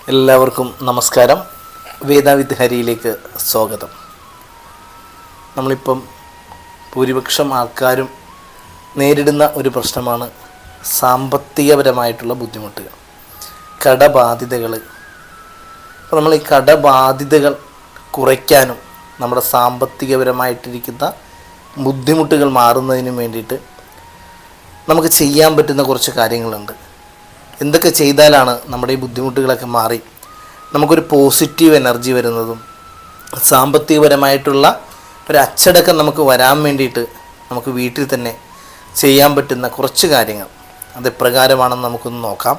എല്ലാവർക്കും നമസ്കാരം. വേദാവിത്ത് ഹരിയിലേക്ക് സ്വാഗതം. നമ്മളിപ്പം ഭൂരിപക്ഷം ആൾക്കാരും നേരിടുന്ന ഒരു പ്രശ്നമാണ് സാമ്പത്തികപരമായിട്ടുള്ള ബുദ്ധിമുട്ടുകൾ, കടബാധ്യതകൾ. അപ്പോൾ നമ്മൾ ഈ കടബാധ്യതകൾ കുറയ്ക്കാനും നമ്മുടെ സാമ്പത്തികപരമായിട്ടിരിക്കുന്ന ബുദ്ധിമുട്ടുകൾ മാറുന്നതിനും വേണ്ടിയിട്ട് നമുക്ക് ചെയ്യാൻ പറ്റുന്ന കുറച്ച് കാര്യങ്ങളുണ്ട്. എന്തൊക്കെ ചെയ്താലാണ് നമ്മുടെ ഈ ബുദ്ധിമുട്ടുകളൊക്കെ മാറി നമുക്കൊരു പോസിറ്റീവ് എനർജി വരുന്നതും സാമ്പത്തികപരമായിട്ടുള്ള ഒരു അച്ചടക്കം നമുക്ക് വരാൻ വേണ്ടിയിട്ട് നമുക്ക് വീട്ടിൽ തന്നെ ചെയ്യാൻ പറ്റുന്ന കുറച്ച് കാര്യങ്ങൾ അതെപ്രകാരമാണെന്ന് നമുക്കൊന്ന് നോക്കാം.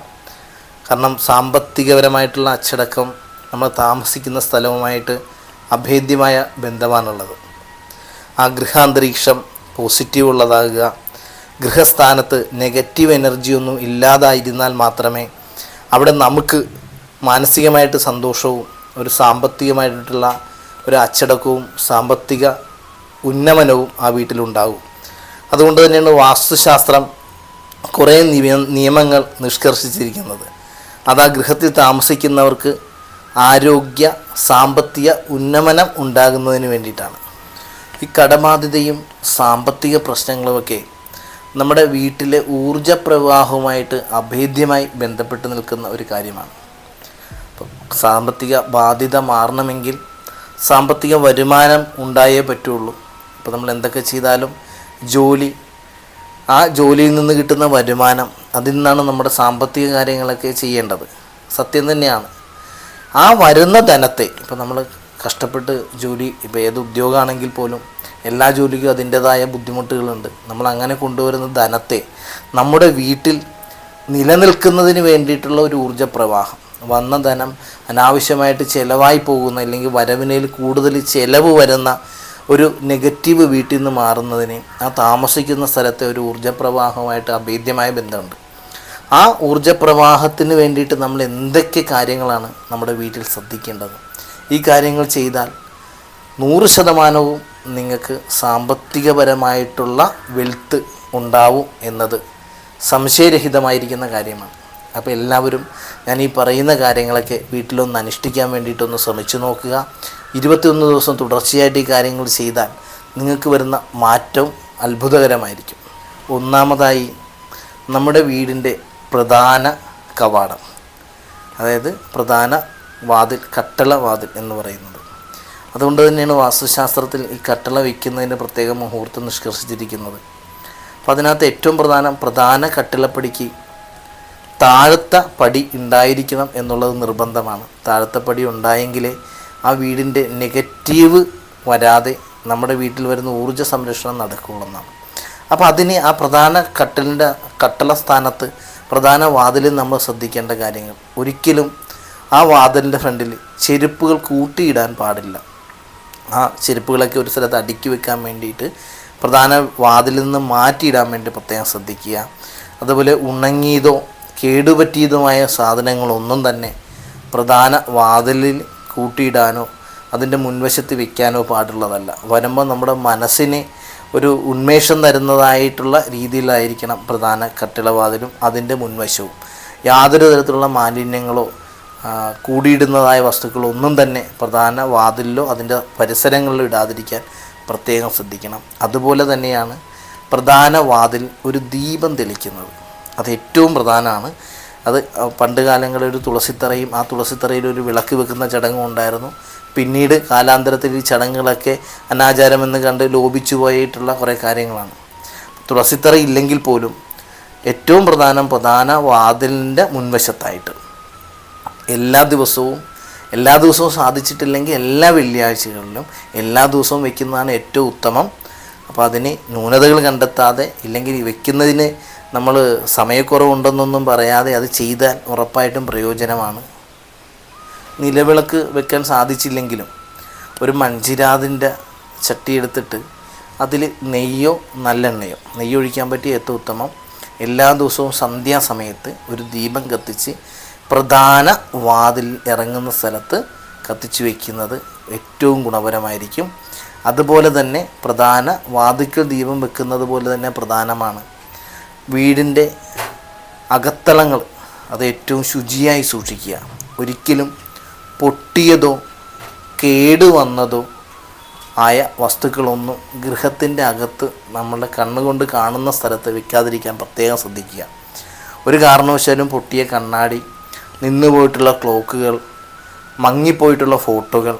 കാരണം സാമ്പത്തികപരമായിട്ടുള്ള അച്ചടക്കം നമ്മൾ താമസിക്കുന്ന സ്ഥലവുമായിട്ട് അഭേദ്യമായ ബന്ധമാണുള്ളത്. ആ ഗൃഹാന്തരീക്ഷം പോസിറ്റീവ് ഉള്ളതാകുക, ഗൃഹസ്ഥാനത്ത് നെഗറ്റീവ് എനർജിയൊന്നും ഇല്ലാതായിരുന്നാൽ മാത്രമേ അവിടെ നമുക്ക് മാനസികമായിട്ട് സന്തോഷവും ഒരു സാമ്പത്തികമായിട്ടുള്ള ഒരു അച്ചടക്കവും സാമ്പത്തിക ഉന്നമനവും ആ വീട്ടിലുണ്ടാകും. അതുകൊണ്ട് തന്നെയാണ് വാസ്തുശാസ്ത്രം കുറേ നിയമങ്ങൾ നിഷ്കർഷിച്ചിരിക്കുന്നത്. അത് ആ ഗൃഹത്തിൽ താമസിക്കുന്നവർക്ക് ആരോഗ്യ സാമ്പത്തിക ഉന്നമനം ഉണ്ടാകുന്നതിന് വേണ്ടിയിട്ടാണ്. ഈ കടബാധ്യതയും സാമ്പത്തിക പ്രശ്നങ്ങളുമൊക്കെ നമ്മുടെ വീട്ടിലെ ഊർജപ്രവാഹവുമായിട്ട് അഭേദ്യമായി ബന്ധപ്പെട്ട് നിൽക്കുന്ന ഒരു കാര്യമാണ്. സാമ്പത്തിക ബാധ്യത മാറണമെങ്കിൽ സാമ്പത്തിക വരുമാനം ഉണ്ടായേ പറ്റുള്ളൂ. അപ്പോൾ നമ്മൾ എന്തൊക്കെ ചെയ്താലും ആ ജോലിയിൽ നിന്ന് കിട്ടുന്ന വരുമാനം, അതിൽ നിന്നാണ് നമ്മുടെ സാമ്പത്തിക കാര്യങ്ങളൊക്കെ ചെയ്യേണ്ടത്. സത്യം തന്നെയാണ്. ആ വരുന്ന ധനത്തെ ഇപ്പോൾ നമ്മൾ കഷ്ടപ്പെട്ട് ഇപ്പോൾ ഏത് ഉദ്യോഗമാണെങ്കിൽ പോലും എല്ലാ ജോലിക്കും അതിൻ്റേതായ ബുദ്ധിമുട്ടുകളുണ്ട്. നമ്മൾ അങ്ങനെ കൊണ്ടുവരുന്ന ധനത്തെ നമ്മുടെ വീട്ടിൽ നിലനിൽക്കുന്നതിന് വേണ്ടിയിട്ടുള്ള ഒരു ഊർജ്ജപ്രവാഹം, വന്ന ധനം അനാവശ്യമായിട്ട് ചിലവായി പോകുന്ന അല്ലെങ്കിൽ വരവിനയിൽ കൂടുതൽ ചിലവ് വരുന്ന ഒരു നെഗറ്റീവ് വീട്ടിൽ നിന്ന് മാറുന്നതിന് ആ താമസിക്കുന്ന സ്ഥലത്തെ ഒരു ഊർജ്ജപ്രവാഹവുമായിട്ട് അഭേദ്യമായ ബന്ധമുണ്ട്. ആ ഊർജ്ജപ്രവാഹത്തിന് വേണ്ടിയിട്ട് നമ്മൾ എന്തൊക്കെ കാര്യങ്ങളാണ് നമ്മുടെ വീട്ടിൽ ശ്രദ്ധിക്കേണ്ടത്? ഈ കാര്യങ്ങൾ ചെയ്താൽ 100% നിങ്ങൾക്ക് സാമ്പത്തികപരമായിട്ടുള്ള വെൽത്ത് ഉണ്ടാവും എന്നത് സംശയരഹിതമായിരിക്കുന്ന കാര്യമാണ്. അപ്പോൾ എല്ലാവരും ഞാൻ ഈ പറയുന്ന കാര്യങ്ങളൊക്കെ വീട്ടിലൊന്ന് അനുഷ്ഠിക്കാൻ വേണ്ടിയിട്ടൊന്ന് ശ്രമിച്ചു നോക്കുക. 21 ദിവസം തുടർച്ചയായിട്ട് ഈ കാര്യങ്ങൾ ചെയ്താൽ നിങ്ങൾക്ക് വരുന്ന മാറ്റം അത്ഭുതകരമായിരിക്കും. ഒന്നാമതായി, നമ്മുടെ വീടിൻ്റെ പ്രധാന കവാടം, അതായത് പ്രധാന വാതിൽ, കട്ടള വാതിൽ എന്ന് പറയുന്നത്. അതുകൊണ്ട് തന്നെയാണ് വാസ്തുശാസ്ത്രത്തിൽ ഈ കട്ടള വയ്ക്കുന്നതിന് പ്രത്യേക മുഹൂർത്തം നിഷ്കർഷിച്ചിരിക്കുന്നത്. അപ്പോൾ അതിനകത്ത് ഏറ്റവും പ്രധാന കട്ടിളപ്പടിക്ക് താഴത്തെ പടി ഉണ്ടായിരിക്കണം എന്നുള്ളത് നിർബന്ധമാണ്. താഴത്തെ പടി ഉണ്ടായെങ്കിലേ ആ വീടിൻ്റെ നെഗറ്റീവ് വരാതെ നമ്മുടെ വീട്ടിൽ വരുന്ന ഊർജ്ജ സംരക്ഷണം നടക്കുകയുള്ളതാണ്. അപ്പോൾ അതിന് ആ പ്രധാന കട്ടള സ്ഥാനത്ത് പ്രധാന വാതിലിൽ നമ്മൾ ശ്രദ്ധിക്കേണ്ട കാര്യങ്ങൾ, ഒരിക്കലും ആ വാതിലിൻ്റെ ഫ്രണ്ടിൽ ചെരുപ്പുകൾ കൂട്ടിയിടാൻ പാടില്ല. ആ ചെരുപ്പുകളൊക്കെ ഒരു സ്ഥലത്ത് അടുക്കി വെക്കാൻ വേണ്ടിയിട്ട് പ്രധാന വാതിലിൽ നിന്ന് മാറ്റിയിടാൻ വേണ്ടി പ്രത്യേകം ശ്രദ്ധിക്കുക. അതുപോലെ ഉണങ്ങിയതോ കേടുപറ്റിയതുമായ സാധനങ്ങളൊന്നും തന്നെ പ്രധാന വാതിലിൽ കൂട്ടിയിടാനോ അതിൻ്റെ മുൻവശത്ത് വെക്കാനോ പാടുള്ളതല്ല. വരുമ്പോൾ നമ്മുടെ മനസ്സിന് ഒരു ഉന്മേഷം തരുന്നതായിട്ടുള്ള രീതിയിലായിരിക്കണം പ്രധാന കട്ടിളവാതിലും അതിൻ്റെ മുൻവശവും. യാതൊരു തരത്തിലുള്ള മാലിന്യങ്ങളോ കൂടിയിടുന്നതായ വസ്തുക്കളൊന്നും തന്നെ പ്രധാന വാതിലിലോ അതിൻ്റെ പരിസരങ്ങളിലോ ഇടാതിരിക്കാൻ പ്രത്യേകം ശ്രദ്ധിക്കണം. അതുപോലെ തന്നെയാണ് പ്രധാന വാതിൽ ഒരു ദീപം തെളിക്കുന്നത്. അത് ഏറ്റവും പ്രധാനമാണ്. അത് പണ്ട് കാലങ്ങളിൽ ഒരു തുളസിത്തറയും ആ തുളസിത്തറയിൽ ഒരു വിളക്ക് വെക്കുന്ന ചടങ്ങും ഉണ്ടായിരുന്നു. പിന്നീട് കാലാന്തരത്തിൽ ഈ ചടങ്ങുകളൊക്കെ അനാചാരമെന്ന് കണ്ട് ലോപിച്ചു പോയിട്ടുള്ള കുറേ കാര്യങ്ങളാണ്. തുളസിത്തറ ഇല്ലെങ്കിൽ പോലും ഏറ്റവും പ്രധാന വാതിലിൻ്റെ മുൻവശത്തായിട്ട് എല്ലാ ദിവസവും സാധിച്ചിട്ടില്ലെങ്കിൽ എല്ലാ വെള്ളിയാഴ്ചകളിലും എല്ലാ ദിവസവും വെക്കുന്നതാണ് ഏറ്റവും ഉത്തമം. അപ്പോൾ അതിന് ന്യൂനതകൾ കണ്ടെത്താതെ, ഇല്ലെങ്കിൽ വെക്കുന്നതിന് നമ്മൾ സമയക്കുറവുണ്ടെന്നൊന്നും പറയാതെ അത് ചെയ്താൽ ഉറപ്പായിട്ടും പ്രയോജനമാണ്. നിലവിളക്ക് വെക്കാൻ സാധിച്ചില്ലെങ്കിലും ഒരു മൺചിരാതിൻ്റെ ചട്ടി എടുത്തിട്ട് അതിൽ നെയ്യോ നല്ലെണ്ണയോ, നെയ്യൊഴിക്കാൻ പറ്റിയ ഏറ്റവും ഉത്തമം. എല്ലാ ദിവസവും സന്ധ്യാസമയത്ത് ഒരു ദീപം കത്തിച്ച് പ്രധാന വാതിൽ ഇറങ്ങുന്ന സ്ഥലത്ത് കത്തിച്ചു വയ്ക്കുന്നത് ഏറ്റവും ഗുണപരമായിരിക്കും. അതുപോലെ തന്നെ പ്രധാന വാതിൽക്കൽ ദീപം വെക്കുന്നത് പോലെ തന്നെ പ്രധാനമാണ് വീടിൻ്റെ അകത്തളങ്ങൾ അത് ഏറ്റവും ശുചിയായി സൂക്ഷിക്കുക. ഒരിക്കലും പൊട്ടിയതോ കേടുവന്നതോ ആയ വസ്തുക്കളൊന്നും ഗൃഹത്തിൻ്റെ അകത്ത് നമ്മളുടെ കണ്ണുകൊണ്ട് കാണുന്ന സ്ഥലത്ത് വെക്കാതിരിക്കാൻ പ്രത്യേകം ശ്രദ്ധിക്കുക. ഒരു കാരണവശാലും പൊട്ടിയ കണ്ണാടി, നിന്നുപോയിട്ടുള്ള ക്ലോക്കുകൾ, മങ്ങിപ്പോയിട്ടുള്ള ഫോട്ടോകൾ,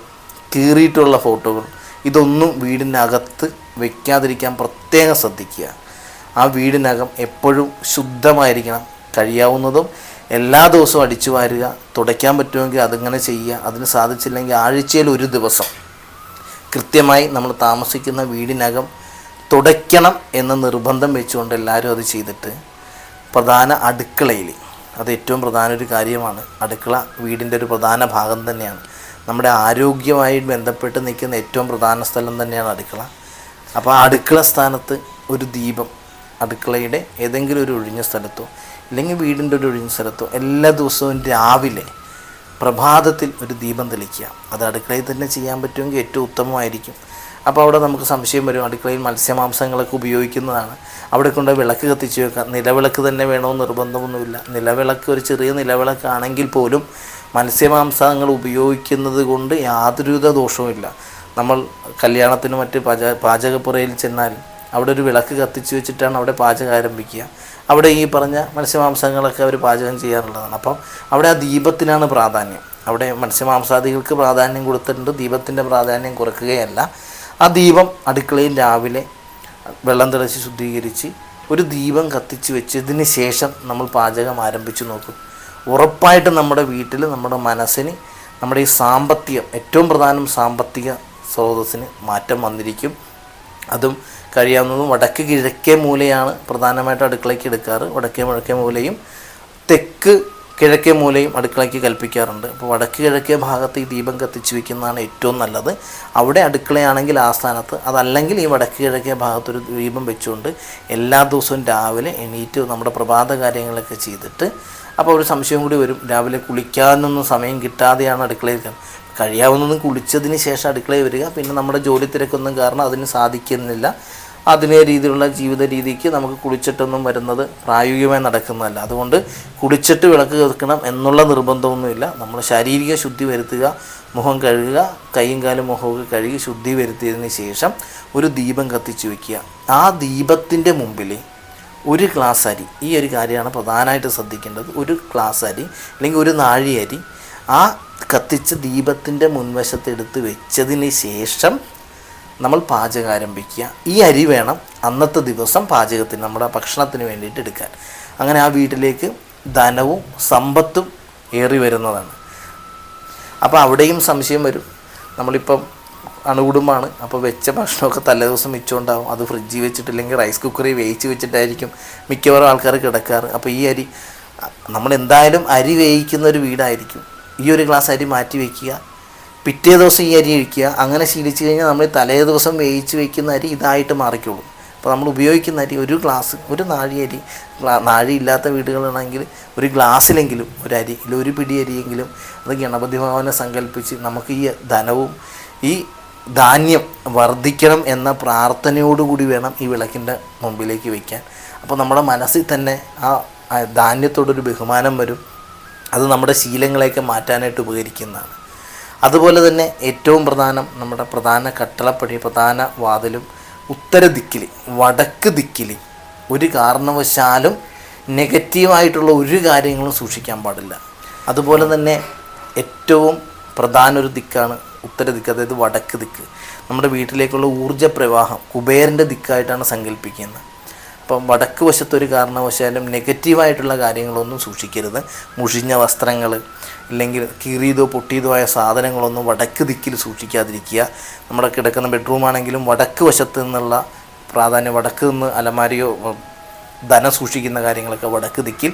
കീറിയിട്ടുള്ള ഫോട്ടോകൾ, ഇതൊന്നും വീടിനകത്ത് വെക്കാതിരിക്കാൻ പ്രത്യേകം ശ്രദ്ധിക്കുക. ആ വീടിനകം എപ്പോഴും ശുദ്ധമായിരിക്കണം. കഴിയാവുന്നതും എല്ലാ ദിവസവും അടിച്ചു വാരുക. തുടയ്ക്കാൻ പറ്റുമെങ്കിൽ അതിങ്ങനെ ചെയ്യുക. അതിന് സാധിച്ചില്ലെങ്കിൽ ആഴ്ചയിൽ ഒരു ദിവസം കൃത്യമായി നമ്മൾ താമസിക്കുന്ന വീടിനകം തുടയ്ക്കണം എന്ന നിർബന്ധം വെച്ചുകൊണ്ട് എല്ലാവരും അത് ചെയ്തിട്ട് പ്രധാന അടുക്കളയിൽ, അത് ഏറ്റവും പ്രധാന ഒരു കാര്യമാണ്. അടുക്കള വീടിൻ്റെ ഒരു പ്രധാന ഭാഗം തന്നെയാണ്. നമ്മുടെ ആരോഗ്യവുമായി ബന്ധപ്പെട്ട് നിൽക്കുന്ന ഏറ്റവും പ്രധാന സ്ഥലം തന്നെയാണ് അടുക്കള. അപ്പോൾ ആ അടുക്കള സ്ഥാനത്ത് ഒരു ദീപം, അടുക്കളയുടെ ഏതെങ്കിലും ഒരു ഒഴിഞ്ഞ സ്ഥലത്തോ ഇല്ലെങ്കിൽ വീടിൻ്റെ ഒരു ഒഴിഞ്ഞ സ്ഥലത്തോ എല്ലാ ദിവസവും രാവിലെ പ്രഭാതത്തിൽ ഒരു ദീപം തെളിക്കുക. അത് അടുക്കളയിൽ തന്നെ ചെയ്യാൻ പറ്റുമെങ്കിൽ ഏറ്റവും ഉത്തമമായിരിക്കും. അപ്പോൾ അവിടെ നമുക്ക് സംശയം വരും, അടുക്കളയിൽ മത്സ്യമാംസങ്ങളൊക്കെ ഉപയോഗിക്കുന്നതാണ്, അവിടെ കൊണ്ട് വിളക്ക് കത്തിച്ച് വെക്കാം. നിലവിളക്ക് തന്നെ വേണമെന്ന് നിർബന്ധമൊന്നുമില്ല. നിലവിളക്ക് ഒരു ചെറിയ നിലവിളക്കാണെങ്കിൽ പോലും മത്സ്യമാംസങ്ങൾ ഉപയോഗിക്കുന്നത് കൊണ്ട് യാതൊരുവിധ ദോഷവുമില്ല. നമ്മൾ കല്യാണത്തിന് മറ്റ് പാചകപ്പുരയിൽ ചെന്നാൽ അവിടെ ഒരു വിളക്ക് കത്തിച്ച് വെച്ചിട്ടാണ് അവിടെ പാചകം ആരംഭിക്കുക. അവിടെ ഈ പറഞ്ഞ മത്സ്യമാംസങ്ങളൊക്കെ അവർ പാചകം ചെയ്യാറുള്ളതാണ്. അപ്പം അവിടെ ആ ദീപത്തിനാണ് പ്രാധാന്യം. അവിടെ മത്സ്യമാംസാദികൾക്ക് പ്രാധാന്യം കൊടുത്തിട്ടുണ്ട്, ദീപത്തിൻ്റെ പ്രാധാന്യം കുറയ്ക്കുകയല്ല. ആ ദീപം അടുക്കളയിൽ രാവിലെ വെള്ളം തിളച്ച് ശുദ്ധീകരിച്ച് ഒരു ദീപം കത്തിച്ച് വെച്ചതിന് ശേഷം നമ്മൾ പാചകം ആരംഭിച്ചു നോക്കും. ഉറപ്പായിട്ടും നമ്മുടെ വീട്ടിൽ നമ്മുടെ മനസ്സിന്, നമ്മുടെ ഈ സാമ്പത്തികം, ഏറ്റവും പ്രധാനം സാമ്പത്തിക സ്രോതസ്സിന് മാറ്റം വന്നിരിക്കും. അതും കഴിയാവുന്നതും വടക്ക് കിഴക്കേ മൂലയാണ് പ്രധാനമായിട്ടും അടുക്കളയ്ക്ക് എടുക്കാറ്. വടക്കേ മൂലയും തെക്ക് കിഴക്കേ മൂലയും അടുക്കളയ്ക്ക് കൽപ്പിക്കാറുണ്ട്. അപ്പോൾ വടക്ക് കിഴക്കേ ഭാഗത്ത് ഈ ദീപം കത്തിച്ച് വയ്ക്കുന്നതാണ് ഏറ്റവും നല്ലത്. അവിടെ അടുക്കളയാണെങ്കിൽ ആ സ്ഥാനത്ത്, അതല്ലെങ്കിൽ ഈ വടക്ക് കിഴക്കേ ഭാഗത്തൊരു ദീപം വെച്ചുകൊണ്ട് എല്ലാ ദിവസവും രാവിലെ എണീറ്റ് നമ്മുടെ പ്രഭാത കാര്യങ്ങളൊക്കെ ചെയ്തിട്ട്, അപ്പോൾ ഒരു സംശയം കൂടി വരും, രാവിലെ കുളിക്കാനൊന്നും സമയം കിട്ടാതെയാണ് അടുക്കളയിൽ കഴിയാവുന്നതും കുളിച്ചതിന് ശേഷം അടുക്കളയിൽ വരിക. പിന്നെ നമ്മുടെ ജോലി തിരക്കൊന്നും കാരണം അതിന് സാധിക്കുന്നില്ല. അതിനെ രീതിയിലുള്ള ജീവിത രീതിക്ക് നമുക്ക് കുളിച്ചിട്ടൊന്നും വരുന്നത് പ്രായോഗികമായി നടക്കുന്നതല്ല. അതുകൊണ്ട് കുളിച്ചിട്ട് വിളക്ക് കത്തിക്കണം എന്നുള്ള നിർബന്ധമൊന്നുമില്ല. നമ്മൾ ശാരീരിക ശുദ്ധി വരുത്തുക, മുഖം കഴുകുക, കൈയും കാലും മുഖമൊക്കെ കഴുകി ശുദ്ധി വരുത്തിയതിന് ശേഷം ഒരു ദീപം കത്തിച്ച് വയ്ക്കുക. ആ ദീപത്തിൻ്റെ മുമ്പിൽ ഒരു ഗ്ലാസ് അരി, ഈ ഒരു കാര്യമാണ് പ്രധാനമായിട്ട് ശ്രദ്ധിക്കേണ്ടത്. ഒരു ഗ്ലാസ് അരി അല്ലെങ്കിൽ ഒരു നാഴി അരി ആ കത്തിച്ച ദീപത്തിൻ്റെ മുൻവശത്ത് എടുത്ത് വെച്ചതിന് ശേഷം നമ്മൾ പാചകം ആരംഭിക്കുക. ഈ അരി വേണം അന്നത്തെ ദിവസം പാചകത്തിന്, നമ്മുടെ ഭക്ഷണത്തിന് വേണ്ടിയിട്ട് എടുക്കാൻ. അങ്ങനെ ആ വീട്ടിലേക്ക് ധനവും സമ്പത്തും ഏറി വരുന്നതാണ്. അപ്പോൾ അവിടെയും സംശയം വരും, നമ്മളിപ്പം അണുകുടുംബമാണ്, അപ്പോൾ വെച്ച ഭക്ഷണമൊക്കെ തലേദിവസം വെച്ചുകൊണ്ടാവും. അത് ഫ്രിഡ്ജിൽ വെച്ചിട്ടില്ലെങ്കിൽ റൈസ് കുക്കറിൽ വേവിച്ച് വെച്ചിട്ടായിരിക്കും മിക്കവാറും ആൾക്കാർ കിടക്കാറ്. അപ്പോൾ ഈ അരി നമ്മളെന്തായാലും അരി വേവിക്കുന്ന ഒരു വീടായിരിക്കും. ഈ ഒരു ഗ്ലാസ് അരി മാറ്റി വയ്ക്കുക, പിറ്റേ ദിവസം ഈ അരി ഒഴിക്കുക. അങ്ങനെ ശീലിച്ച് കഴിഞ്ഞാൽ നമ്മൾ തലേ ദിവസം വേവിച്ച് വയ്ക്കുന്ന അരി ഇതായിട്ട് മാറിക്കോളും. അപ്പോൾ നമ്മൾ ഉപയോഗിക്കുന്ന അരി ഒരു ഗ്ലാസ്, ഒരു നാഴി അരി, നാഴി ഇല്ലാത്ത വീടുകളാണെങ്കിൽ ഒരു ഗ്ലാസ്സിലെങ്കിലും ഒരു അരി, ഇല്ല ഒരു പിടി അരിയെങ്കിലും അത് ഗണപതി ഭവനെ സങ്കല്പിച്ച് നമുക്ക് ഈ ധനവും ഈ ധാന്യം വർദ്ധിക്കണം എന്ന പ്രാർത്ഥനയോടുകൂടി വേണം ഈ വിളക്കിൻ്റെ മുമ്പിലേക്ക് വയ്ക്കാൻ. അപ്പോൾ നമ്മുടെ മനസ്സിൽ തന്നെ ആ ധാന്യത്തോടൊരു ബഹുമാനം വരും. അത് നമ്മുടെ ശീലങ്ങളെയൊക്കെ മാറ്റാനായിട്ട് ഉപകരിക്കുന്നതാണ്. അതുപോലെ തന്നെ ഏറ്റവും പ്രധാനം, നമ്മുടെ പ്രധാന കട്ടളപ്പടി, പ്രധാന വാതിലും ഉത്തര ദിക്കിൽ, വടക്ക് ദിക്കിൽ ഒരു കാരണവശാലും നെഗറ്റീവായിട്ടുള്ള ഒരു കാര്യങ്ങളും സൂക്ഷിക്കാൻ പാടില്ല. അതുപോലെ തന്നെ ഏറ്റവും പ്രധാന ഒരു ദിക്കാണ് ഉത്തര ദിക്ക്, അതായത് വടക്ക് ദിക്ക്. നമ്മുടെ വീട്ടിലേക്കുള്ള ഊർജ്ജ പ്രവാഹം കുബേരൻ്റെ ദിക്കായിട്ടാണ് സങ്കല്പിക്കുന്നത്. അപ്പം വടക്ക് വശത്തൊരു കാരണവശാലും നെഗറ്റീവായിട്ടുള്ള കാര്യങ്ങളൊന്നും സൂക്ഷിക്കരുത്. മുഷിഞ്ഞ വസ്ത്രങ്ങൾ ഇല്ലെങ്കിൽ കീറിയതോ പൊട്ടിയതോ ആയ സാധനങ്ങളൊന്നും വടക്ക് ദിക്കിൽ സൂക്ഷിക്കാതിരിക്കുക. നമ്മുടെ കിടക്കുന്ന ബെഡ്റൂമാണെങ്കിലും വടക്ക് വശത്ത് നിന്നുള്ള പ്രാധാന്യം, വടക്ക് നിന്ന് അലമാരിയോ ധനം സൂക്ഷിക്കുന്ന കാര്യങ്ങളൊക്കെ വടക്ക് ദിക്കിൽ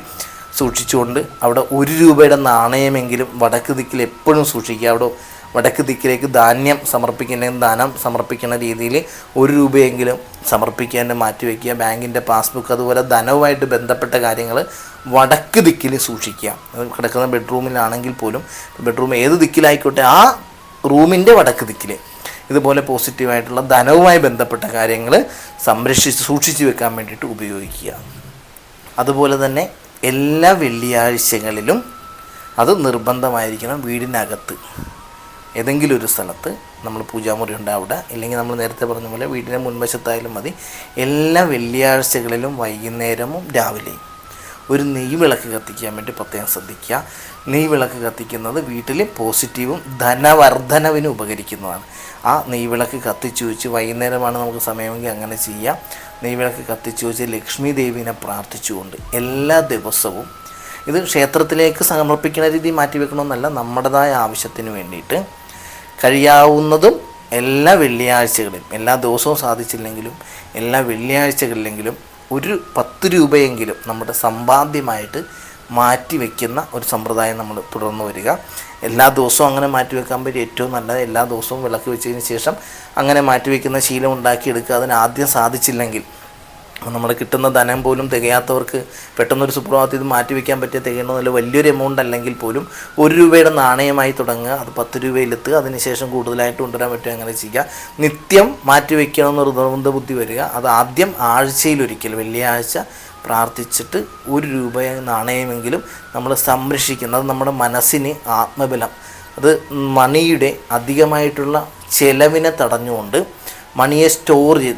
സൂക്ഷിച്ചുകൊണ്ട് അവിടെ 1 രൂപയുടെ നാണയമെങ്കിലും വടക്ക് ദിക്കിൽ എപ്പോഴും സൂക്ഷിക്കുക. അവിടെ വടക്ക് ദിക്കിലേക്ക് ധാന്യം സമർപ്പിക്കുന്ന, ധനം സമർപ്പിക്കുന്ന രീതിയിൽ 1 രൂപയെങ്കിലും സമർപ്പിക്കാൻ മാറ്റിവെക്കുക. ബാങ്കിൻ്റെ പാസ്ബുക്ക്, അതുപോലെ ധനവുമായിട്ട് ബന്ധപ്പെട്ട കാര്യങ്ങൾ വടക്ക് ദിക്കിൽ സൂക്ഷിക്കുക. കിടക്കുന്ന ബെഡ്റൂമിലാണെങ്കിൽ പോലും, ബെഡ്റൂം ഏത് ദിക്കിലായിക്കോട്ടെ ആ റൂമിൻ്റെ വടക്ക് ദിക്കിൽ ഇതുപോലെ പോസിറ്റീവായിട്ടുള്ള ധനവുമായി ബന്ധപ്പെട്ട കാര്യങ്ങൾ സൂക്ഷിച്ച് വെക്കാൻ വേണ്ടിയിട്ട് ഉപയോഗിക്കുക. അതുപോലെ തന്നെ എല്ലാ വെള്ളിയാഴ്ചകളിലും അത് നിർബന്ധമായിരിക്കണം വീടിനകത്ത് ഏതെങ്കിലും ഒരു സ്ഥലത്ത്. നമ്മൾ പൂജാമുറി ഉണ്ട് അവിടെ, ഇല്ലെങ്കിൽ നമ്മൾ നേരത്തെ പറഞ്ഞ പോലെ വീടിൻ്റെ മുൻവശത്തായാലും മതി. എല്ലാ വെള്ളിയാഴ്ചകളിലും വൈകുന്നേരവും രാവിലെയും ഒരു നെയ് വിളക്ക് കത്തിക്കാൻ വേണ്ടി പ്രത്യേകം ശ്രദ്ധിക്കുക. നെയ് വിളക്ക് കത്തിക്കുന്നത് വീട്ടിൽ പോസിറ്റീവും ധനവർദ്ധനവിനും ഉപകരിക്കുന്നതാണ്. ആ നെയ് വിളക്ക് കത്തിച്ചു വെച്ച്, വൈകുന്നേരമാണ് നമുക്ക് സമയമെങ്കിൽ അങ്ങനെ ചെയ്യാം, നെയ് വിളക്ക് കത്തിച്ചു വെച്ച് ലക്ഷ്മി ദേവീനെ പ്രാർത്ഥിച്ചുകൊണ്ട് എല്ലാ ദിവസവും, ഇത് ക്ഷേത്രത്തിലേക്ക് സമർപ്പിക്കുന്ന രീതി മാറ്റിവെക്കണമെന്നല്ല, നമ്മുടേതായ ആവശ്യത്തിന് വേണ്ടിയിട്ട് കഴിയാവുന്നതും എല്ലാ വെള്ളിയാഴ്ചകളിലും, എല്ലാ ദിവസവും സാധിച്ചില്ലെങ്കിലും എല്ലാ വെള്ളിയാഴ്ചകളിലെങ്കിലും ഒരു 10 രൂപയെങ്കിലും നമ്മുടെ സമ്പാദ്യമായിട്ട് മാറ്റിവെക്കുന്ന ഒരു സമ്പ്രദായം നമ്മൾ തുടർന്ന് വരിക. എല്ലാ ദിവസവും അങ്ങനെ മാറ്റിവെക്കാൻ പറ്റി ഏറ്റവും നല്ലത്. എല്ലാ ദിവസവും വിളക്ക് വെച്ചതിന് ശേഷം അങ്ങനെ മാറ്റിവെക്കുന്ന ശീലം ഉണ്ടാക്കിയെടുക്കുക. അതിന് ആദ്യം സാധിച്ചില്ലെങ്കിൽ, നമ്മൾ കിട്ടുന്ന ധനം പോലും തികയാത്തവർക്ക് പെട്ടെന്നൊരു സുപ്രഭാതത്തിൽ ഇത് മാറ്റിവെക്കാൻ പറ്റിയ തികയണമെന്നില്ല, വലിയൊരു എമൗണ്ട് അല്ലെങ്കിൽ പോലും 1 രൂപയുടെ നാണയമായി തുടങ്ങുക, അത് 10 രൂപയിലെത്തുക, അതിനുശേഷം കൂടുതലായിട്ട് കൊണ്ടുവരാൻ പറ്റുക, അങ്ങനെ ചെയ്യുക. നിത്യം മാറ്റിവെക്കണമെന്ന് നിർബന്ധ ബുദ്ധി വരിക. അത് ആദ്യം ആഴ്ചയിലൊരിക്കൽ വെള്ളിയാഴ്ച പ്രാർത്ഥിച്ചിട്ട് 1 രൂപ നാണയമെങ്കിലും നമ്മൾ സംരക്ഷിക്കുന്നത് നമ്മുടെ മനസ്സിന് ആത്മബലം, അത് മണിയുടെ അധികമായിട്ടുള്ള ചെലവിനെ തടഞ്ഞുകൊണ്ട് മണിയെ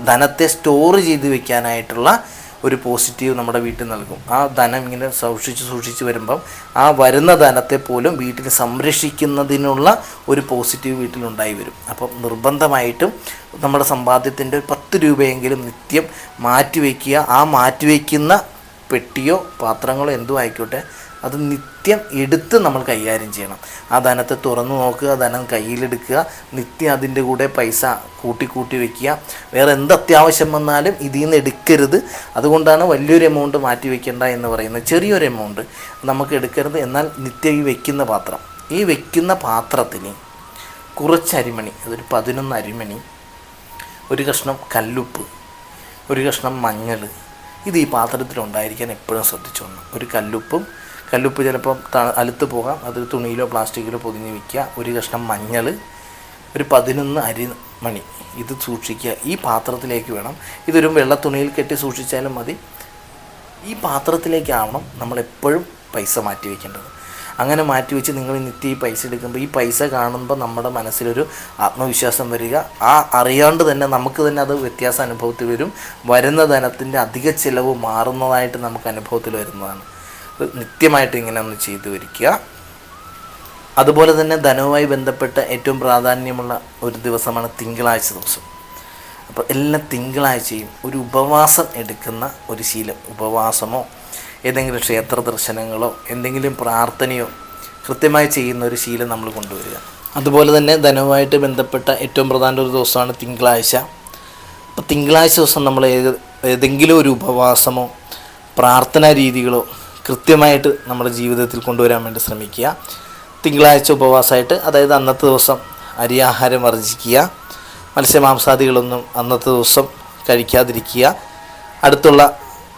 ധനത്തെ സ്റ്റോർ ചെയ്ത് വെക്കാനായിട്ടുള്ള ഒരു പോസിറ്റീവ് നമ്മുടെ വീട്ടിൽ നൽകും. ആ ധനം ഇങ്ങനെ സൂക്ഷിച്ച് വരുമ്പം ആ വരുന്ന ധനത്തെ പോലും വീട്ടിൽ സംരക്ഷിക്കുന്നതിനുള്ള ഒരു പോസിറ്റീവ് വീട്ടിലുണ്ടായി വരും. അപ്പം നിർബന്ധമായിട്ടും നമ്മുടെ സമ്പാദ്യത്തിൻ്റെ 10 രൂപയെങ്കിലും നിത്യം മാറ്റിവെക്കുക. ആ മാറ്റിവെക്കുന്ന പെട്ടിയോ പാത്രങ്ങളോ എന്തോ ആയിക്കോട്ടെ, അത് നിത്യം എടുത്ത് നമ്മൾ കൈകാര്യം ചെയ്യണം. ആ ധനത്തെ തുറന്നു നോക്കുക, ധനം കയ്യിലെടുക്കുക, നിത്യം അതിൻ്റെ കൂടെ പൈസ കൂട്ടി വയ്ക്കുക. വേറെ എന്ത് അത്യാവശ്യം വന്നാലും ഇതിൽ നിന്ന് എടുക്കരുത്. അതുകൊണ്ടാണ് വലിയൊരു എമൗണ്ട് മാറ്റി വയ്ക്കേണ്ട എന്ന് പറയുന്നത്. ചെറിയൊരു എമൗണ്ട് നമുക്ക് എടുക്കരുത്. എന്നാൽ നിത്യം ഈ വയ്ക്കുന്ന പാത്രം, ഈ വയ്ക്കുന്ന പാത്രത്തിന് കുറച്ച് അരിമണി, അതൊരു 11 അരിമണി, ഒരു കഷ്ണം കല്ലുപ്പ്, ഒരു കഷ്ണം മഞ്ഞൾ, ഇത് ഈ പാത്രത്തിലുണ്ടായിരിക്കാൻ എപ്പോഴും ശ്രദ്ധിച്ചോണം. ഒരു കല്ലുപ്പ് ചിലപ്പം അലുത്ത് പോകാം, അത് തുണിയിലോ പ്ലാസ്റ്റിക്കിലോ പൊതിഞ്ഞ് വയ്ക്കുക. ഒരു കഷ്ണം മഞ്ഞൾ, ഒരു 11 അരിമണി, ഇത് സൂക്ഷിക്കുക. ഈ പാത്രത്തിലേക്ക് വേണം, ഇതൊരു വെള്ള തുണിയിൽ കെട്ടി സൂക്ഷിച്ചാലും മതി. ഈ പാത്രത്തിലേക്കാവണം നമ്മളെപ്പോഴും പൈസ മാറ്റി വയ്ക്കേണ്ടത്. അങ്ങനെ മാറ്റി വെച്ച് നിങ്ങൾ നിത്യം ഈ പൈസ എടുക്കുമ്പോൾ, ഈ പൈസ കാണുമ്പോൾ നമ്മുടെ മനസ്സിലൊരു ആത്മവിശ്വാസം വരിക. ആ അറിയാണ്ട് തന്നെ നമുക്ക് തന്നെ അത് വ്യത്യാസം അനുഭവത്തിൽ വരും. വരുന്ന ധനത്തിൻ്റെ അധിക ചിലവ് മാറുന്നതായിട്ട് നമുക്ക് അനുഭവത്തിൽ വരുന്നതാണ്. നിത്യമായിട്ട് ഇങ്ങനെ ഒന്ന് ചെയ്തു വരിക്കുക. അതുപോലെ തന്നെ ധനവുമായി ബന്ധപ്പെട്ട ഏറ്റവും പ്രാധാന്യമുള്ള ഒരു ദിവസമാണ് തിങ്കളാഴ്ച ദിവസം. അപ്പോൾ എല്ലാ തിങ്കളാഴ്ചയും ഒരു ഉപവാസം എടുക്കുന്ന ഒരു ശീലം, ഉപവാസമോ ഏതെങ്കിലും ക്ഷേത്ര ദർശനങ്ങളോ എന്തെങ്കിലും പ്രാർത്ഥനയോ കൃത്യമായി ചെയ്യുന്ന ഒരു ശീലം നമ്മൾ കൊണ്ടുവരിക. അതുപോലെ തന്നെ ധനവുമായിട്ട് ബന്ധപ്പെട്ട ഏറ്റവും പ്രധാന ഒരു ദിവസമാണ് തിങ്കളാഴ്ച. അപ്പോൾ തിങ്കളാഴ്ച ദിവസം നമ്മൾ ഏതെങ്കിലും ഒരു ഉപവാസമോ പ്രാർത്ഥനാ രീതികളോ കൃത്യമായിട്ട് നമ്മുടെ ജീവിതത്തിൽ കൊണ്ടുവരാൻ വേണ്ടി ശ്രമിക്കുക. തിങ്കളാഴ്ച ഉപവാസമായിട്ട്, അതായത് അന്നത്തെ ദിവസം അരിയാഹാരം വർജിക്കുക, മത്സ്യമാംസാദികളൊന്നും അന്നത്തെ ദിവസം കഴിക്കാതിരിക്കുക. അടുത്തുള്ള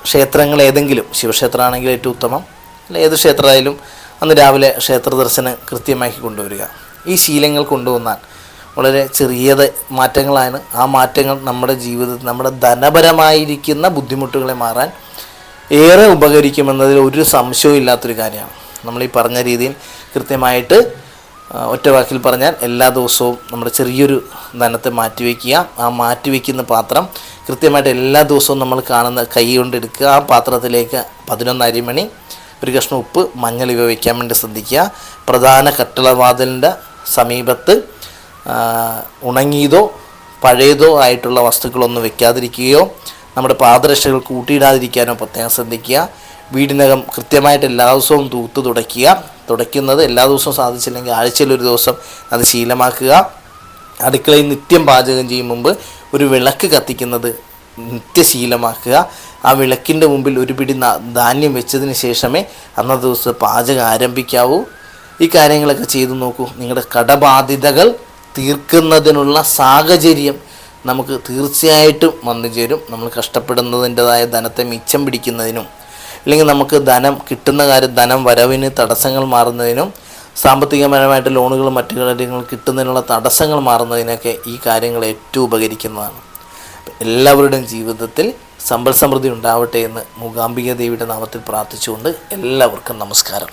ക്ഷേത്രങ്ങൾ ഏതെങ്കിലും, ശിവക്ഷേത്രമാണെങ്കിൽ ഏറ്റവും ഉത്തമം, അല്ല ഏത് ക്ഷേത്രമായാലും അന്ന് രാവിലെ ക്ഷേത്ര ദർശനം കൃത്യമാക്കി കൊണ്ടുവരിക. ഈ ശീലങ്ങൾ കൊണ്ടുവന്നാൽ വളരെ ചെറിയ മാറ്റങ്ങളാണ്. ആ മാറ്റങ്ങൾ നമ്മുടെ ജീവിതത്തിൽ നമ്മുടെ ധനപരമായിരിക്കുന്ന ബുദ്ധിമുട്ടുകളെ മാറാൻ ഏറെ ഉപകരിക്കുമെന്നതിൽ ഒരു സംശയവും ഇല്ലാത്തൊരു കാര്യമാണ്. നമ്മളീ പറഞ്ഞ രീതിയിൽ കൃത്യമായിട്ട് ഒറ്റ വാക്കിൽ പറഞ്ഞാൽ എല്ലാ ദിവസവും നമ്മുടെ ചെറിയൊരു ധനത്തെ മാറ്റിവെക്കുക. ആ മാറ്റിവെക്കുന്ന പാത്രം കൃത്യമായിട്ട് എല്ലാ ദിവസവും നമ്മൾ കാണുന്ന കൈ കൊണ്ടെടുക്കുക. ആ പാത്രത്തിലേക്ക് 11 അരിമണി, ഒരു കഷ്ണം ഉപ്പ്, മഞ്ഞൾ ഇവ വയ്ക്കാൻ വേണ്ടി ശ്രദ്ധിക്കുക. പ്രധാന കട്ടിളവാതിലിൻ്റെ സമീപത്ത് ഉണങ്ങിയതോ പഴയതോ ആയിട്ടുള്ള വസ്തുക്കളൊന്നും വെക്കാതിരിക്കുകയോ നമ്മുടെ പാദരക്ഷകൾ കൂട്ടിയിടാതിരിക്കാനോ പ്രത്യേകം ശ്രദ്ധിക്കുക. വീടിനകം കൃത്യമായിട്ട് എല്ലാ ദിവസവും തൂത്ത് തുടയ്ക്കുന്നത് എല്ലാ ദിവസവും സാധിച്ചില്ലെങ്കിൽ ആഴ്ചയിലൊരു ദിവസം അത് ശീലമാക്കുക. അടുക്കളയിൽ നിത്യം പാചകം ചെയ്യും മുമ്പ് ഒരു വിളക്ക് കത്തിക്കുന്നത് നിത്യശീലമാക്കുക. ആ വിളക്കിൻ്റെ മുമ്പിൽ ഒരു പിടി ധാന്യം വെച്ചതിന് ശേഷമേ അന്നത്തെ ദിവസം പാചകം ആരംഭിക്കാവൂ. ഈ കാര്യങ്ങളൊക്കെ ചെയ്തു നോക്കൂ. നിങ്ങളുടെ കടബാധ്യതകൾ തീർക്കുന്നതിനുള്ള സാഹചര്യം നമുക്ക് തീർച്ചയായിട്ടും വന്നു ചേരും. നമ്മൾ കഷ്ടപ്പെടുന്നതിൻ്റെതായ ധനത്തെ മിച്ചം പിടിക്കുന്നതിനും, അല്ലെങ്കിൽ നമുക്ക് ധനം കിട്ടുന്ന കാര്യം ധനം വരവിന് തടസ്സങ്ങൾ മാറുന്നതിനും, സാമ്പത്തികപരമായിട്ട് ലോണുകളും മറ്റു കാര്യങ്ങൾ കിട്ടുന്നതിനുള്ള തടസ്സങ്ങൾ മാറുന്നതിനൊക്കെ ഈ കാര്യങ്ങൾ ഏറ്റവും ഉപകരിക്കുന്നതാണ്. എല്ലാവരുടെയും ജീവിതത്തിൽ സമ്പൽ സമൃദ്ധി ഉണ്ടാവട്ടെ എന്ന് മൂകാംബിക ദേവിയുടെ നാമത്തിൽ പ്രാർത്ഥിച്ചുകൊണ്ട് എല്ലാവർക്കും നമസ്കാരം.